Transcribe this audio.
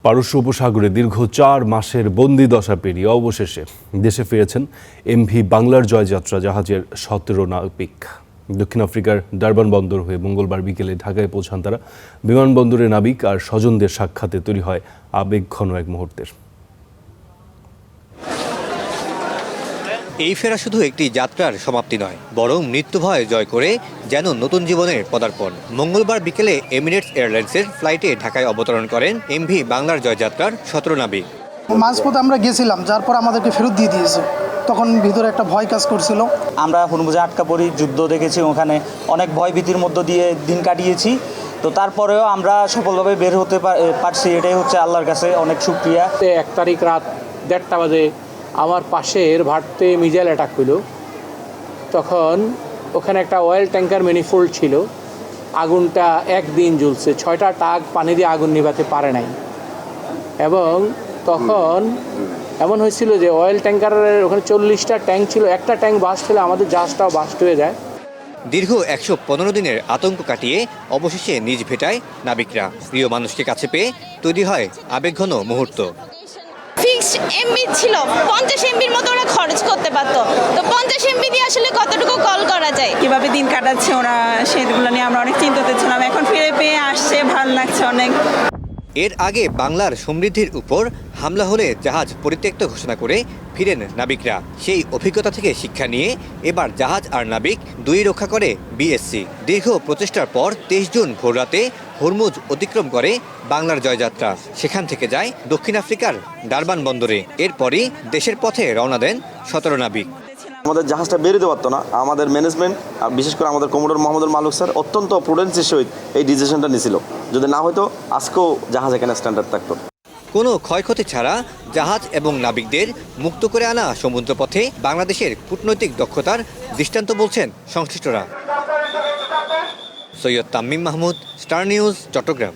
পারস্য উপসাগরে দীর্ঘ ৪ মাসের বন্দিদশা পেরিয়ে অবশেষে দেশে ফিরেছেন এমভি বাংলার জয়যাত্রা জাহাজের ১৭ নাবিক। দক্ষিণ আফ্রিকার ডারবান বন্দর হয়ে মঙ্গলবার বিকেলে ঢাকায় পৌঁছান তারা। বিমানবন্দরে নাবিক আর স্বজনদের সাক্ষাতে তৈরি হয় আবেগঘন এক মুহূর্তের। এই ফেরা শুধু একটি যাত্রার সমাপ্তি নয়, বরং মৃত্যুভয় জয় করে যেন নতুন জীবনের পদার্পণ। মঙ্গলবার বিকেলে এমিরেটস এয়ারলাইন্সের ফ্লাইটে ঢাকায় অবতরণ করেন এমভি বাংলার জয়যাত্রার ১৭ নাবিক। মাঝপথে আমরা গেছিলাম, যার পর আমাদেরকে ফেরত দিয়ে দিয়েছে। তখন ভিতরে একটা ভয় কাজ করছিল। আমরা হরমুজে আটকা পড়ি, যুদ্ধ দেখেছি, ওখানে অনেক ভয় ভীতির মধ্য দিয়ে দিন কাটিয়েছি। তো তারপরেও আমরা সফলভাবে বের হতে পারছি, এটাই হচ্ছে আল্লাহর কাছে অনেক শুকরিয়া। ১ তারিখ রাত ১:৩০ বাজে আমার পাশের ভারতে মিজাইল অ্যাটাক হইল। তখন ওখানে একটা অয়েল ট্যাঙ্কার ম্যানিফোল্ড ছিল, আগুনটা একদিন জ্বলছে, ৬টা টাক পানি দিয়ে আগুন নিভাতে পারে নাই। এবং তখন এমন হয়েছিল যে অয়েল ট্যাঙ্কারের ওখানে ৪০টা ট্যাঙ্ক ছিল, একটা ট্যাঙ্ক বাস্ট হলে আমাদের জাহাজটাও বাস্ট হয়ে যায়। দীর্ঘ ১১৫ দিনের আতঙ্ক কাটিয়ে অবশেষে নিজ ভেটায় নাবিকরা। প্রিয় মানুষকে কাছে পেয়ে তৈরি হয় আবেগঘন মুহূর্ত। ফিক্সড এমবি ছিল, 50 এমবির মতো ওরা খরচ করতে পারতো। তো 50 এমবি দিয়ে আসলে কতটুকু কল করা যায়, কিভাবে দিন কাটাচ্ছে ওরা, সেগুলো নিয়ে আমরা অনেক চিন্তিত ছিলাম। এখন ফিরে পেয়ে আসছে, ভালো লাগছে অনেক। এর আগে বাংলার সমৃদ্ধির উপর হামলা হলে জাহাজ পরিত্যক্ত ঘোষণা করে ফিরেন নাবিকরা। সেই অভিজ্ঞতা থেকে শিক্ষা নিয়ে এবার জাহাজ আর নাবিক দুই রক্ষা করে বিএসসি। দীর্ঘ প্রচেষ্টার পর ২৩ জুন ভোররাতে হরমুজ অতিক্রম করে বাংলার জয়যাত্রা। সেখান থেকে যায় দক্ষিণ আফ্রিকার ডারবান বন্দরে। এরপরই দেশের পথে রওনা দেন ১৭ নাবিক। আমাদের জাহাজটা বেরোতে পারতো না। আমাদের ম্যানেজমেন্ট, বিশেষ করে আমাদের কমোডর মোহাম্মদুল মালুক স্যার অত্যন্ত প্রুডেন্সের সহিত এই ডিসিশনটা নিয়েছিল। যদি না হয়তো আজকেও জাহাজ এখানে স্ট্যান্ডার্ড থাকতো। কোনো ক্ষয়ক্ষতি ছাড়া জাহাজ এবং নাবিকদের মুক্ত করে আনা সমুদ্রপথে বাংলাদেশের কূটনৈতিক দক্ষতার দৃষ্টান্ত বলছেন সংশ্লিষ্টরা। Syed Tamim Mahmud, star news, Chittagong.